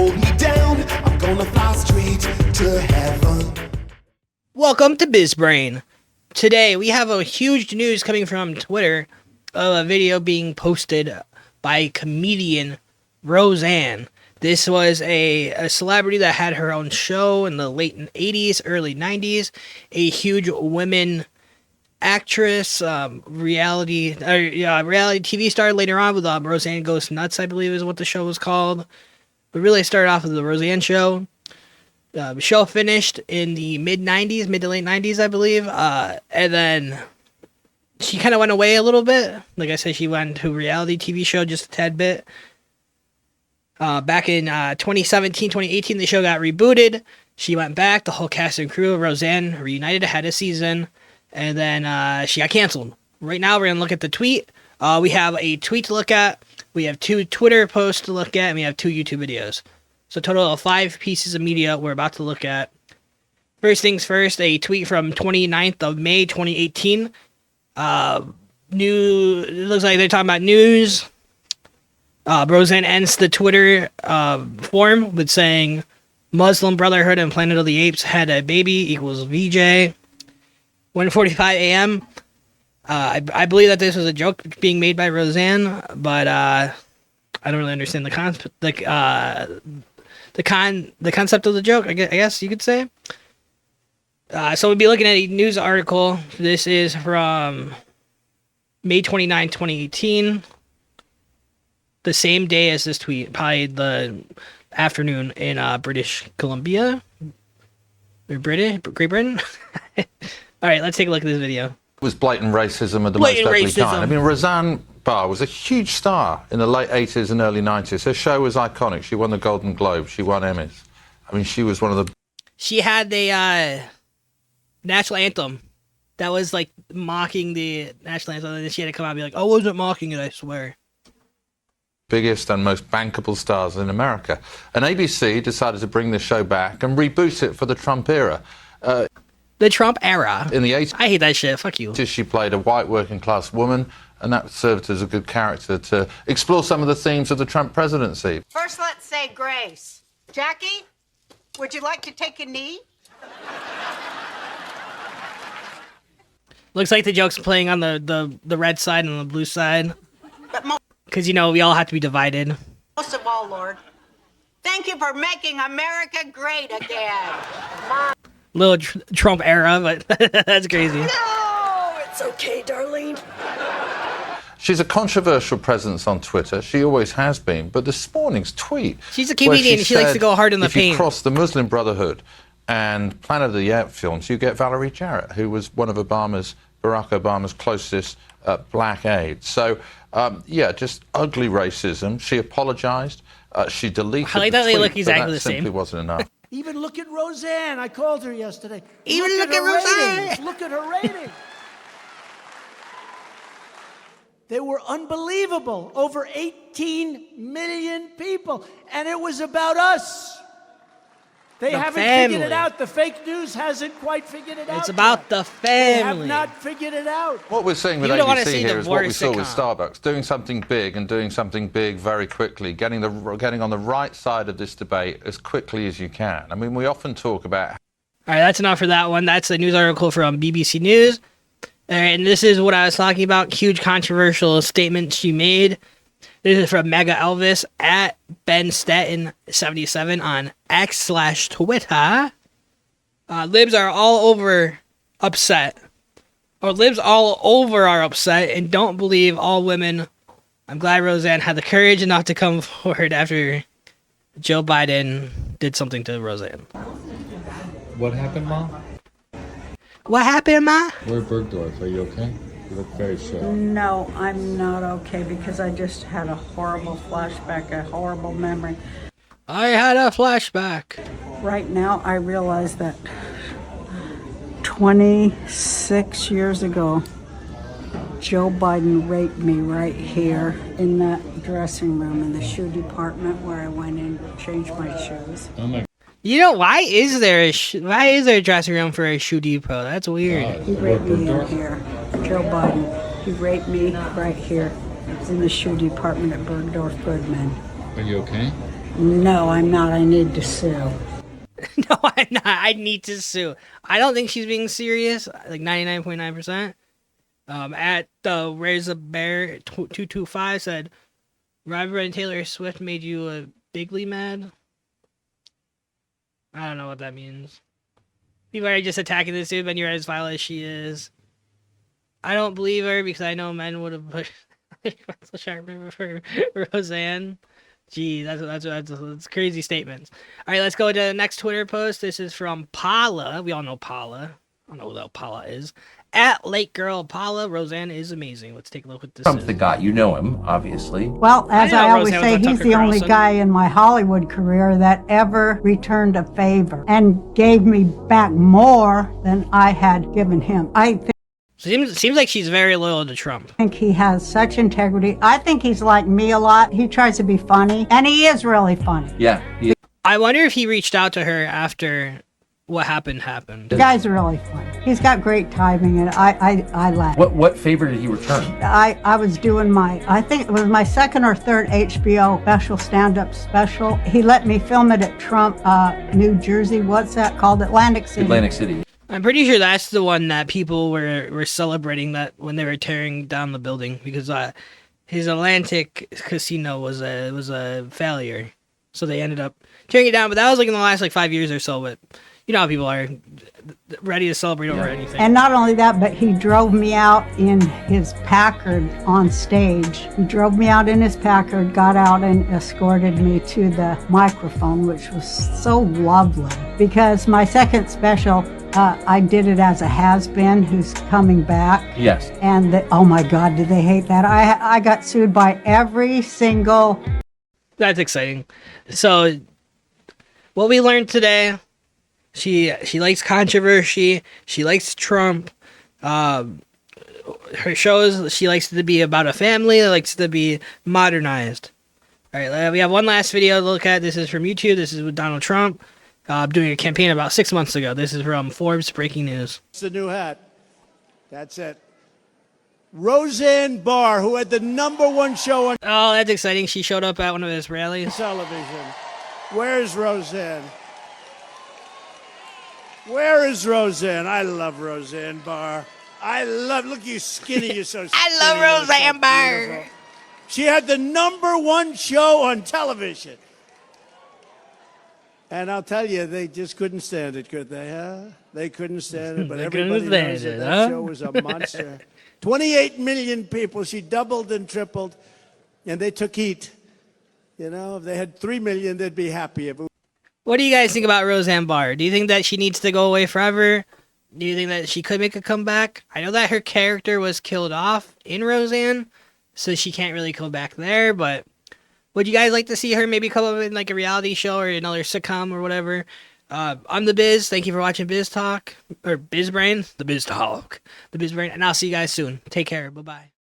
hold me down, I'm gonna fly straight to heaven. Welcome to BizBrain. Today we have a huge news coming from Twitter of a video being posted by comedian Roseanne. This was a celebrity that had her own show in the late 80s, early 90s. A huge women actress, reality TV star later on with Roseanne Goes Nuts, I believe is what the show was called. But really it started off with the Roseanne show. The show finished in the mid to late 90s, I believe. And then she kind of went away a little bit. Like I said, she went to a reality TV show just a tad bit. Back in 2017, 2018, the show got rebooted. She went back. The whole cast and crew of Roseanne reunited ahead of season. And then she got canceled. Right now, we're going to look at the tweet. We have a tweet to look at. We have 2 Twitter posts to look at. And we have 2 YouTube videos. So a total of 5 pieces of media we're about to look at. First things first, a tweet from 29th of May, 2018. It looks like they're talking about news. Roseanne ends the Twitter form with saying, Muslim Brotherhood and Planet of the Apes had a baby equals VJ. 1:45 a.m. I believe that this was a joke being made by Roseanne, but I don't really understand the concept of the joke, I guess you could say. So we'll be looking at a news article. This is from May 29, 2018. The same day as this tweet, probably the afternoon in British Columbia. Or Great Britain. All right, let's take a look at this video. It was blatant racism of the most ugly kind. I mean, Roseanne Barr was a huge star in the late 80s and early 90s. Her show was iconic. She won the Golden Globe. She won Emmys. I mean, she was one of the... She had the national anthem that was, like, mocking the national anthem. And then she had to come out and be like, I wasn't mocking it, I swear. Biggest and most bankable stars in America. And ABC decided to bring the show back and reboot it for the Trump era. The Trump era. In the 80s. I hate that shit. Fuck you. She played a white working class woman, and that served as a good character to explore some of the themes of the Trump presidency. First, let's say grace. Jackie, would you like to take a knee? Looks like the joke's playing on the red side and the blue side. Because, we all have to be divided. Most of all, Lord, thank you for making America great again. Little Trump era, but that's crazy. No, it's okay, Darlene. She's a controversial presence on Twitter. She always has been. But this morning's tweet... She's a comedian. She likes to go hard in the paint. If you cross the Muslim Brotherhood and Planet of the Apes films, you get Valerie Jarrett, who was one of Barack Obama's closest black aides. So, just ugly racism. She apologized. She deleted I like that the they tweet, look exactly but that the same. simply wasn't enough. Even look at Roseanne. I called her yesterday. Even look at her Roseanne. ratings. Look at her ratings. They were unbelievable. Over 18 million people. And it was about us. They haven't figured it out. The fake news hasn't quite figured it out. It's about the family. They have not figured it out. What we're seeing with ABC here is what we saw with Starbucks, doing something big and doing something big very quickly, getting on the right side of this debate as quickly as you can. I mean, we often talk about... All right, that's enough for that one. That's a news article from BBC News. And this is what I was talking about, huge controversial statement she made. This is from Mega Elvis at Ben Staten77 on X/Twitter. Libs are all over upset. Or libs all over are upset and don't believe all women. I'm glad Roseanne had the courage enough to come forward after Joe Biden did something to Roseanne. What happened, Mom? What happened, Ma? We're at Bergdorf. Are you okay? You look very sore. No, I'm not okay because I just had a horrible flashback, a horrible memory. I had a flashback. Right now, I realize that 26 years ago, Joe Biden raped me right here in that dressing room in the shoe department where I went in to change my shoes. Oh my. Why is there a dressing room for a shoe depot? That's weird. He raped me in here. Joe Biden. He raped me right here in the shoe department at Bergdorf Goodman. Are you okay? No, I'm not. I need to sue. No, I'm not. I need to sue. I don't think she's being serious. Like 99.9%. At the Roseanne Barr 225 said, Reverend Taylor Swift made you a bigly mad. I don't know what that means. People are just attacking this dude when you're as vile as she is. I don't believe her because I know men would have pushed for Roseanne. Gee, that's crazy statements. All right, let's go to the next Twitter post. This is from Paula. We all know Paula. I don't know who that Paula is. At Late Girl Paula, Roseanne is amazing. Let's take a look at this. Trump's the guy. You know him, obviously. Well, as I always Roseanne say, was on he's Tucker the only Carlson. guy in my Hollywood career that ever returned a favor and gave me back more than I had given him. I Seems like she's very loyal to Trump. think he has such integrity. I think he's like me a lot. He tries to be funny, and he is really funny. Yeah. I wonder if he reached out to her after what happened. The guy's really funny. He's got great timing, and I laugh. What favor did he return? I was doing I think it was my second or third HBO special, stand-up special. He let me film it at Trump, New Jersey. What's that called? Atlantic City. Atlantic City. I'm pretty sure that's the one that people were celebrating that when they were tearing down the building because his Atlantic casino was a failure, so they ended up tearing it down. But that was like in the last 5 years or so. But you know how people are ready to celebrate over anything. And not only that, but he drove me out in his Packard on stage. He drove me out in his Packard, got out and escorted me to the microphone, which was so lovely. Because my second special, I did it as a has-been who's coming back. Yes. And oh my God, did they hate that? I got sued by every single... That's exciting. So, what we learned today... She likes controversy. She likes Trump. Her shows, she likes to be about a family. Likes to be modernized. All right, we have one last video to look at. This is from YouTube. This is with Donald Trump doing a campaign about 6 months ago. This is from Forbes Breaking News. It's the new hat. That's it. Roseanne Barr, who had the #1 show on Oh, that's exciting. She showed up at one of his rallies. television. Where's Roseanne? Where is Roseanne? I love Roseanne Barr. Look at you skinny, you're so skinny. I love you're Roseanne so Barr. beautiful. She had the #1 show on television. And I'll tell you, they just couldn't stand it, could they, huh? They couldn't stand it, but They everybody couldn't knows stand that it, that huh? show was a monster. 28 million people, she doubled and tripled, and they took heat. You know, if they had 3 million, they'd be happy. What do you guys think about Roseanne Barr? Do you think that she needs to go away forever? Do you think that she could make a comeback? I know that her character was killed off in Roseanne, so she can't really come back there, but would you guys like to see her maybe come up in a reality show or another sitcom or whatever? I'm The Biz. Thank you for watching Biz Talk, or Biz Brain, The Biz Talk, The Biz Brain, and I'll see you guys soon. Take care. Bye-bye.